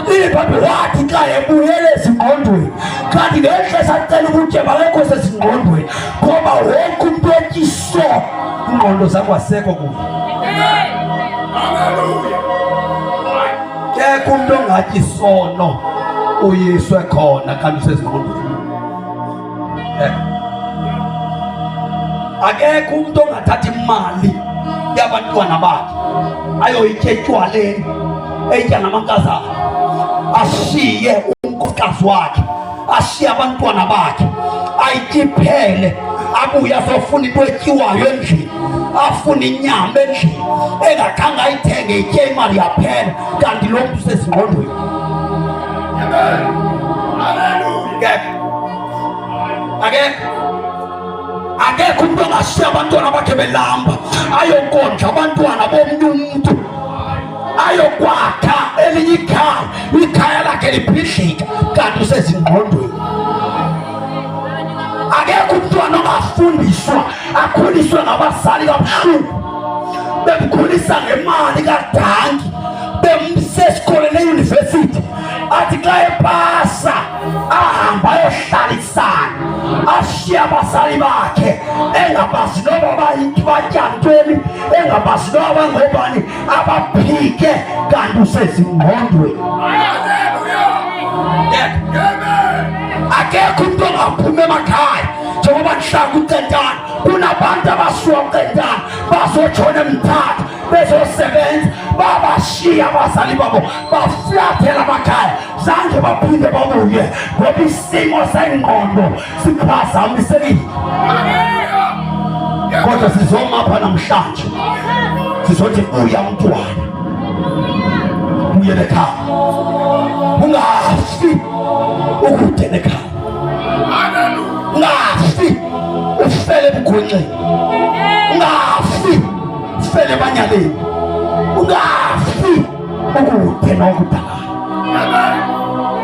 libambe wathi xa ebuyele ezingqondweni, kanti ngexesha acela ubutyebi akekho sezingqondweni, ngoba wonke umntu otyiso ingqondo zakwasekho kuyo. Kekho umntu ongatyi sono uYesu ekhona kanti usezingqondweni. Akekho umntu ongathatha imali yabantwana bakhe ayoyitya etywaleni, eyitya namankazana, ashiye unkosikazi wakhe, ashiye abantwana bakhe, ayityiphele, abuye azofuna into etyiwayo endlini, afune inyama endlini, engakhange ayithenge itye imali yaphela, kanti lo mntu usezingqondweni. Akekho umntu ongashiya abantwana bakhe belamba ayokondla abantwana bomnye umntu, ayokwakha elinye ikhaya lakhe libhidlika, kanti usezingqondweni. Akekho umntwana ongafundiswa akhuliswe ngabazali kabuhlungu, bemkhulisa ngemali kadanki, bemse esikoleni eyunivesithi, athi xa epasa ahamba ayohlalisana, ashiye abazali bakhe engabazi noba batya ntweni, engabazi noba bangobani, abaphike, kanti usezingqondweni. Akekho umntu ongaphuma emakhaya njengoba ndihlanga uCentane, kunabantu abasuka uCentane bazotshona eMthatha bezosebenza, babashiya abazali babo baflathela amakhaya, zange baphinde babuye ngoba isimo sengqondo siphazamisekile. Kodwa sizoma apha namhlanje sizothi buya mntwana, buyele ekhaya, ungafi ukude nekhaya, ungafi ufele ebugwenxeni, ungafi ufele ebanyaleni, ungafi ukude nokudala.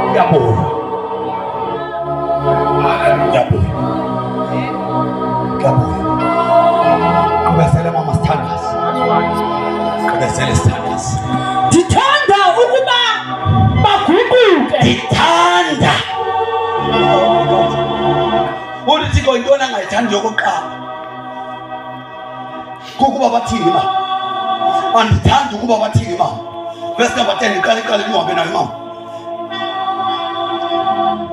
Ngiyabonga, ngiyabonga, ngiyabonga. Kubesele mama Sithandazi, kubesele Sithandazi. Ndithanda ukuba baguquke. Ndithanda uthi Thixo yintoni angayithandi yokuqala kukuba bathini mama? Andithandi ukuba bathini mama? Verse number 10, iqale kuhambe nayo mama.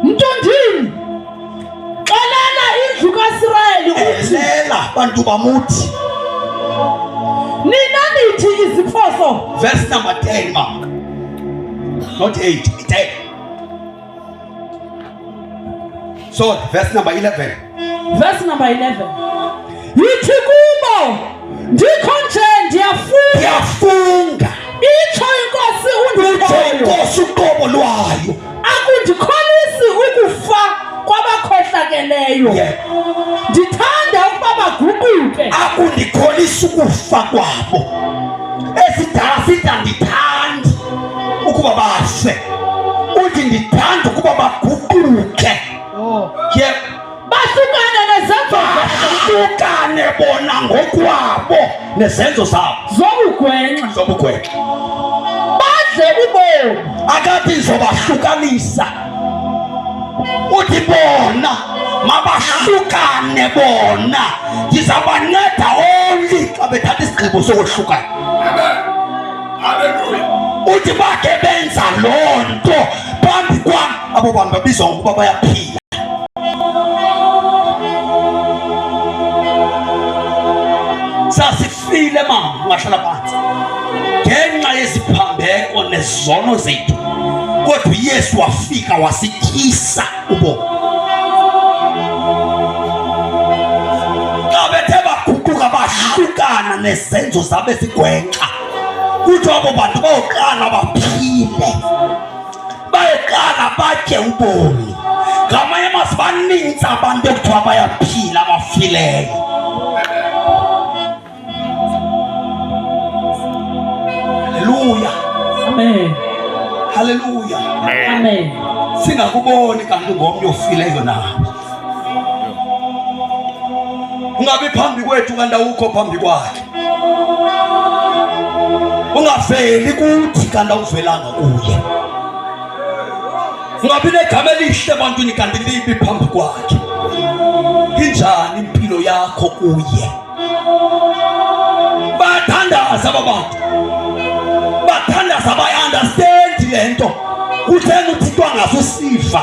Mntondini, xelela indlu kaIsrayeli uthi, elela bantu bamuthi. nina nithi iziphoso. Verse number 10 mama, not 8, 10. So verse number 11. Verse number 11. Yithi kubo, ndikho nje ndiyafunga, itsho inkosi undikhoyo, Inkosi uqobo lwayo, akundikholisi ukufa kwabakhohlakeleyo. Ndithanda ukuba baguquke. akundikholisi ukufa kwabo. Esidala sithi andithandi ukuba bafe, uthi ndithanda ukuba baguquke. Bahlukane nezenzo Bahlukane bona ngokwabo nezenzo zabo zobugwenxa, badle ubomi. akathi ndizobahlukanisa, uthi bona mabahlukane bona, ndizabanceda only xa bethatha isigqibo sokohlukana. Uthi bakhe benza loo nto phambi kwam, abo bantu babizwa ngokuba bayaphila. Sasifile mama, ungahlala phansi, ngenxa yeziphambeko nezono zethu, kodwa uYesu wafika wasityisa ubomi. Xa bethe baguquka bahlukana nezenzo zabo ezigwenxa, kuthiwa abo bantu bayoqala baphile, bayoqala batye ubomi. Ngamanye amazwi baninzi abantu ekuthiwa bayaphila abafileyo. Hallelujah. Amen. Hallelujah. Amen. Singakuboni kanti ngomnye ofileyo nawe. Ungabe phambi kwethu kanti awukho phambi kwakhe. Ungaveli kuthi kanti awuvelanga kuye. Ungabe negama elihle ebantwini kanti libi phambi kwakhe. Injani impilo yakho kuye? Bathandaza abantu. Bathandaza bayi-understand lento. Uthena uthixo angasusiva.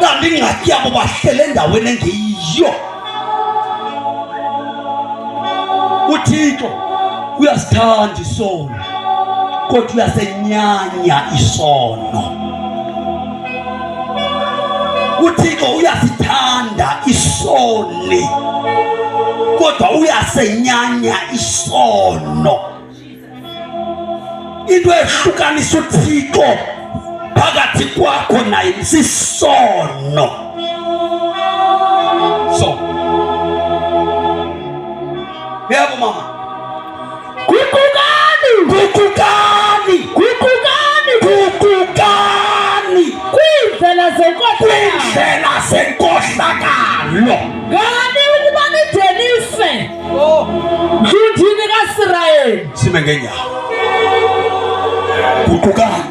Kanti ingxaki yabo bahlele endaweni engeyiyo. Uthixo uyasithanda isono, kodwa uyasenyanya isono. Uthixo uyasithanda isoni, kodwa uyasenyanya isono. Into ehlukanisa uThixo phakathi kwakho naye isisono. So yebo mama, gugukani kwindlela zenkohlakalo. ngani ukuba nidenise mhlundini kaSirayeli. Sime ngenyawo. Gugukani.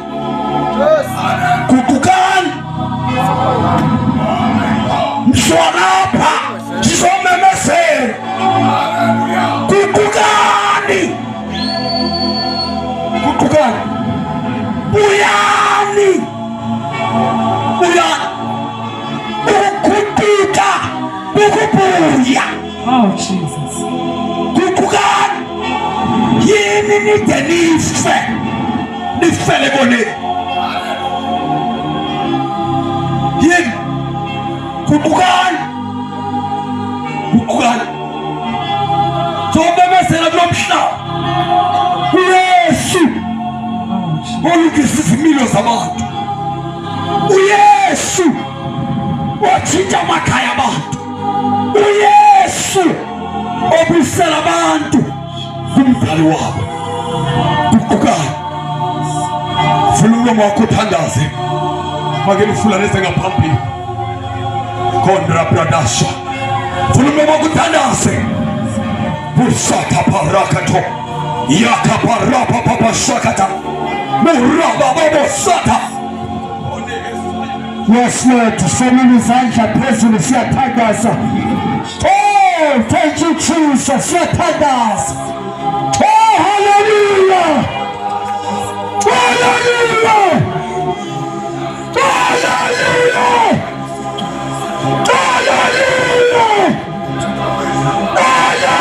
Mshwanapha sizomemezela. Gugukani. Buyani. Ukuguquka. Ukubuya. Oh, Jesus. Gugukani. Yini nidenise. Nifele bonini. Yini. Gugukani. Zomemezela kulo mhlaba. uYesu olungisa izimilo zabantu. uYesu watshintsha amakhaya abantu. uYesu obusela abantu kumdali wabo. Gugukani. Vula umlomo wakho uthandaze. Make nifulanise ngaphambili. Kondra Pradasha. Vula umlomo wakho uthandaze. Busata parakato. Yaka parapa papa shakata. Muraba babo sata. Yes, Lord, tuseme izandla phezulu siyathandaza. Oh, thank you Jesus, siyathandaza. Oh, hallelujah. Hallelujah. Hallelujah. Hallelujah. Hallelujah.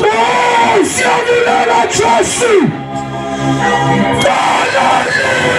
Oh, siyabulala Jesu. Hallelujah.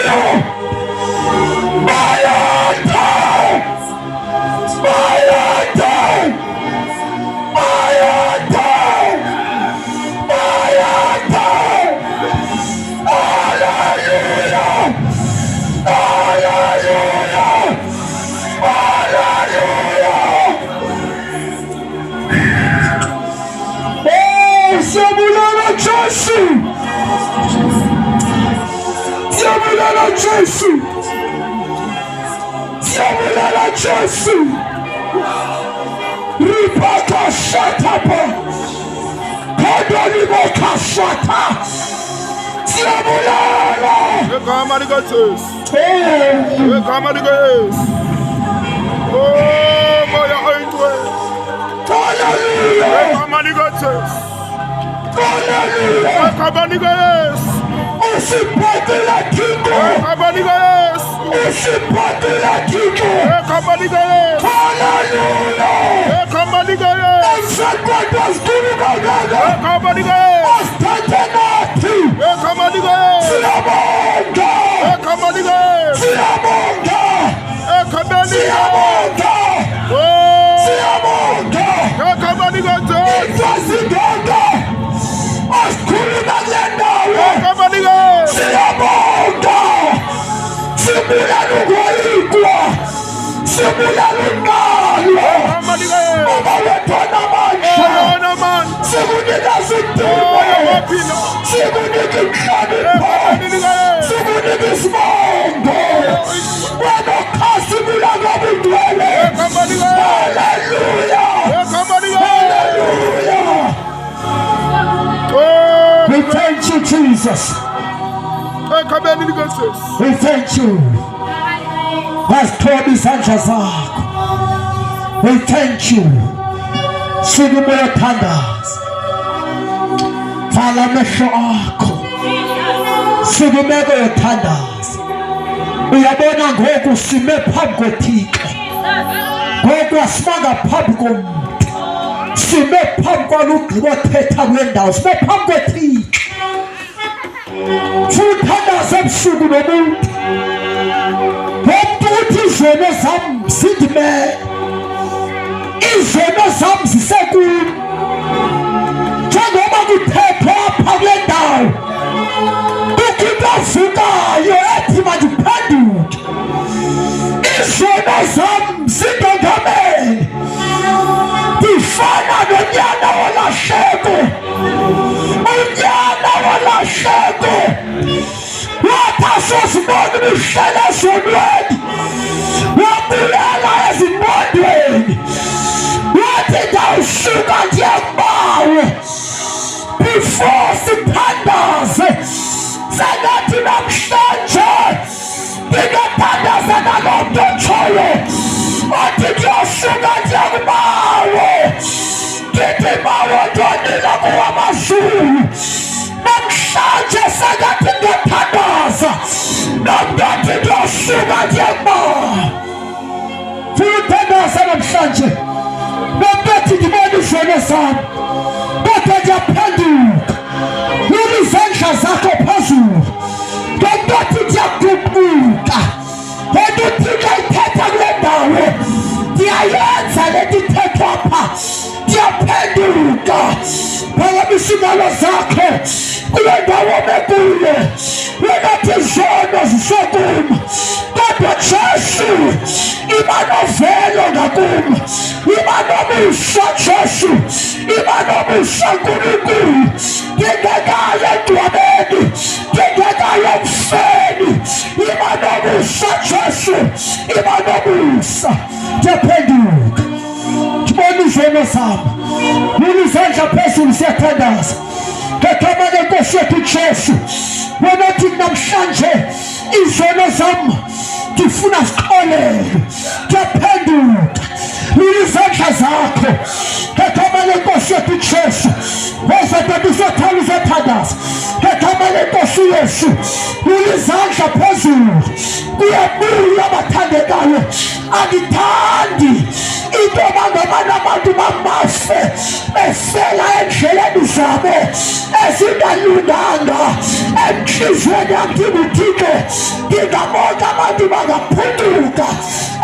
Jesus. Ripaka shatapa. Kodolibo kashata. Siamulala. Come on, Jesus. Come on, Jesus. Oh, my God. Hallelujah. Come on, Jesus. Hallelujah. Come on, Jesus. Usipate la kiko. Come on, Jesus. Usipate la kiko. Come on, Jesus. Hallelujah. Come on, Jesus. God was giving my brother. Come on, Jesus. Ostatenati. Come on, Jesus. Siamonga. Come on, Jesus. Siamonga. Come on, Jesus. Siamonga. Siamonga. Come on, Jesus. Itasiganga. Askuli magenda. Come on, Jesus. Siamonga. Simulano sibuya lunalo ngoba wethona manje sikunika sidimo sikunika inhlonipho sikunika isibongo wena khasi buya ngobudwele haleluya haleluya. We thank you, Jesus. We thank you. Pastor Sanja Zako. We thank you. Sigumoya Tandas. Vala mesho akho. Sigumego Tandas. Uyabona ngoku sime phambi koThixo. Ngoku asimanga phambi komuntu. Sime phambi kwalugqiba othetha kule ndawo. Sime phambi koThixo. Futhandaza ebusuku nomuntu. Ngokuthi izono zam zindimele. Izono zam zisekuni. Njengoba kuthethwa apha kule ndawo. Kukho into avukayo ethi mandiphenduke. Izono zam zindongamele. Ndifana nonyana wolahleko. Unyana wolahleko. Wathi asozibona uhlala ezonweni. Wabulela ezimondweni. Wathi ndawusuka ndiyakubawe. Before sithandaze sengathi namhlanje ndingathandaza nalo mntu otshoyo othi ndiyosuka ndiyakubawe. Ndithi bawe ndonile kuwamazulu. Namhlanje sengathi ndiyathandaza nomntu othi ndiyosuka ndiyakubawe. Funa uthandaza namhlanje nomntu othi ndibone izono zam kodwa ndiyaphenduka. Lula izandla zakho phezulu nomntu othi ndiyaguquka. Lento uThixo ayithetha kule ndawo ndiyayenza lento ithethwa apha. Ndiyaphenduka. Phakamisa iingalo zakho kule ndawo bekuyo. Wengathi izono zisekuma kodwa Jesu iba novelo ngakum. Iba nobusa Jesu. Iba nobusa Nkulunkulu. Ndingekayo edwabeni. Ndingekayo ekufeni. Iba nobusa Jesu. Iba nobusa. Ndiyaphenduka. Ndibona izono zam. Lula izandla phezulu siyathandaza. Ngegama lenkosi yethu Jesu. Wena othi namhlanje izono zam ndifuna zixolelwe. Ndiyaphenduka. Lula izandla zakho. Ngegama lenkosi yethu Jesu. Wezadade uzothanda uzothandaza. Ngegama lenkosi Yesu. Lula izandla phezulu. Kuyabuya abathandekayo. Andithandi into bangabana abantu bamafe befela endleleni zabo ezingalunganga. Enhliziyweni yam ndinguThixo ndingabona abantu bangaphucuka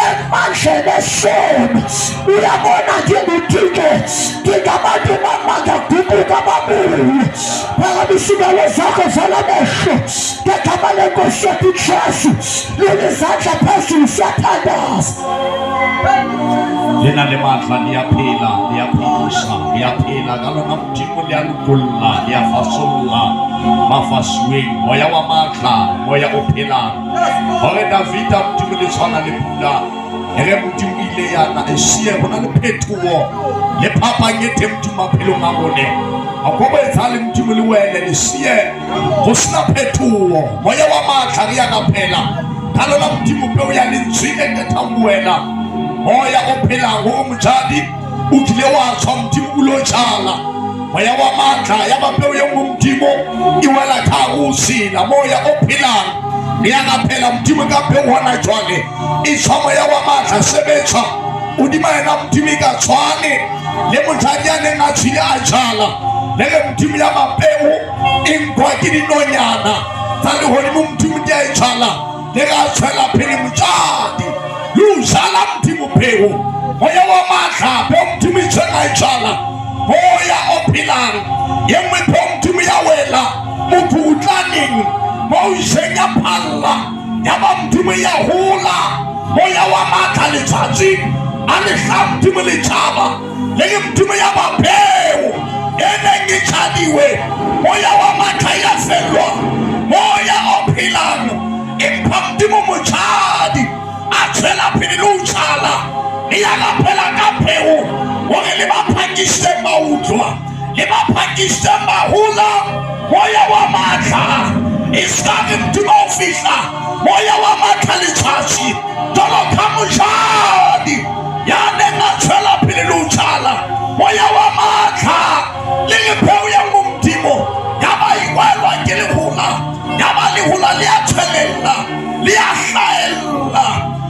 emandleni esono. Uyabona ndinguThixo ndingabantu bangaguquka babuye. Phakamisa iingalo zakho vala amehlo ngegama lenkosi yethu Jesu. Lula izandla phezulu siyathandaza. Lena le matla liyaphila liyaphilisha liyaphila kalona mdimo liyalugulla liyafasolla mafasiweng moya wa matla moya o phelang. Hore Davida mdimo le tshwana le pula ere mdimo ile yana esiye hona le phethoho le phapang e teng mdimo maphelong a bone. Akobo etsale mdimo le wele le siye go sena phethoho. Moya wa matla re ya ka phela kalona mdimo peo ya lentswile ke thambuela. Moya o phelang o mojadi o kile wa tswa mdimo o lo jala. Moya wa matla ya bapeo ye nngwe mdimo e wela ka go sila. Moya o phelang le ya ka phela mdimo ka peo hona jwale e tswa. Moya wa matla sebetsa o dima yena mdimo ka tshwane le mojadi ya neng a tshile a jala. Le mdimo ya mapeo e nkwa ke dinonyana tsa lehodimo mdimo di a e jala le ka tshwela phele mojadi. Luzala mdimo peo. Moya wa matla peo mdimo itshwela e jala. Moya o phelang ye nngwe peo mdimo ya wela mokutlaneng mo iseng ya phalla ya ba mdimo ya hola moya wa matla letsatsi a le hla Modimo letjhaba le ke Modimo ya mapheo e neng e tjhadiwe moya wa matla ya fellwa moya o phelang empha Modimo motjhadi a tshwela pele le ho tjhala e ya ka phela ka pheo hore le baphakise mautlwa le baphakise mahula moya wa matla iskake Modimo o fihla moya wa matla letjhatsi jwalo ka mojadi ya neng a tshwela pele le ho tjhala moya wa matla le pheo ya Modimo ya ba ikwelwa ke lehola ya ba lehola le a tshwelella le a hlaella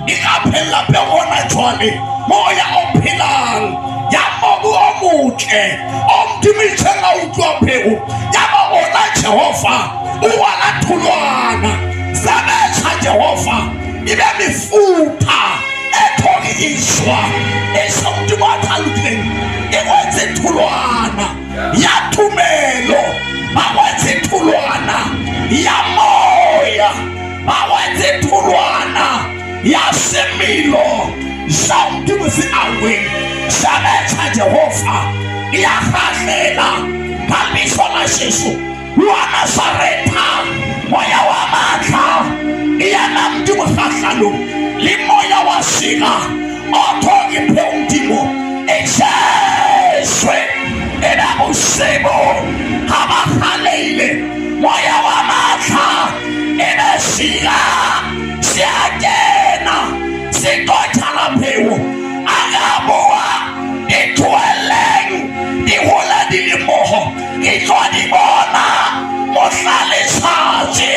e ka phela pe hona jwale moya o phelang ya mobu o motle o Modimo itsheng a utlwa pheo ya ba ona Jehova o wala thulwana sabetha Jehova ibe mifuta ethokiswa esomdumo athalukileng ekwenze thulwana ya thumelo bakwenze thulwana ya moya bakwenze thulwana ya semilo somdumo si awe sabetha Jehova iyahahlela ngaliso la Jesu wa Nazareta moya wa matla iyana Modimo kgahlano le moya wa sila othoke pheo Modimo esheshwe ena mosebo ha ba kgaleile moya wa matla ena sila siakena sikothala pheo agaboa itweleng dihola di le moho ke tloa di bona mohla letsatsi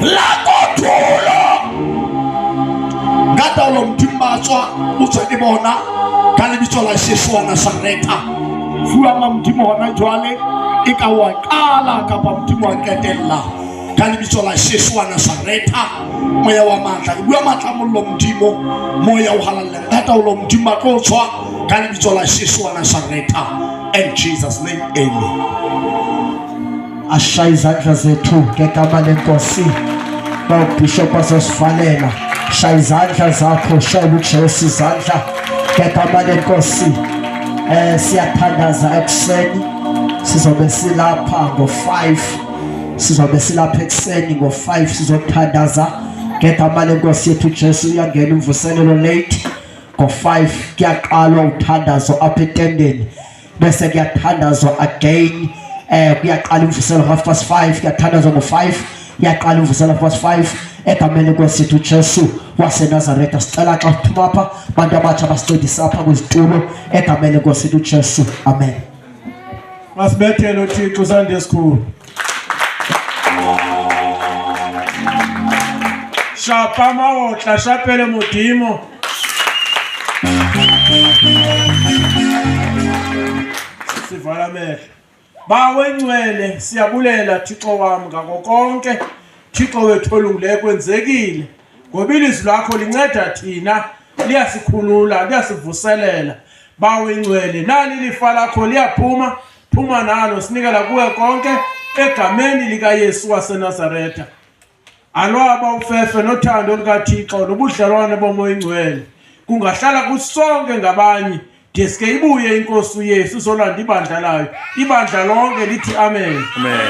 la kotulo ka taolo Modimo ba tswa o tswa di bona ka lebitso la Jesu wa Nazareta fuwa Modimo hona jwale e ka wa qala kapa Modimo wa qetella ka lebitso la Jesu wa Nazareta moya wa matla ke bua matla mollo Modimo moya o halalla ka taolo Modimo ba tlo tswa ka lebitso la Jesu wa Nazareta in Jesus name amen. ashaya izandla zethu ngegama lenkosi bishop azosivalela shaya izandla zakho shaya uJesu izandla ngegama lenkosi siyathandaza ekuseni sizobe silapha ngo5 sizobe silapha ekuseni ngo5 sizothandaza ngegama lenkosi yethu Jesu uyangena umvuselelo late ngo5 kuyaqalwa uthandazo apha etendeni bese kuyathandazwa again kuyaqala umvuselelo ngo5 kuyathandazwa ngo5 kuyaqala umvuselelo ngo5 egameni lenkosi yethu Jesu waseNazareta sicela xa uphuma apha abantu abatsha basicedisa apha kwizitulo egameni lenkosi yethu Jesu amen. Masibethele uThixo Sunday School. Shapa maotla shapele Modimo. Sivala mehlo. Bawe ngcwele siyabulela Thixo wami ngako konke Thixo wethu olungile kwenzekile ngoba ilizwi lakho linceda thina liyasikhulula liyasivuselela bawe ngcwele nali lifa lakho liyaphuma phuma nalo sinikela kuwe konke egameni lika Yesu waseNazareta alwaba ufefe nothando likaThixo nobudlelwane bomoya ingcwele kungahlala kusonke ngabanye deske ibuye inkosi uYesu izolanda ibandla layo ibandla lonke lithi amen. Amen.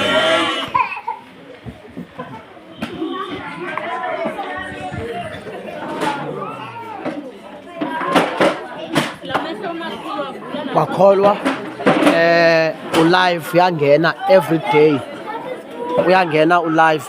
bakholwa ulive uyangena every day uyangena ulive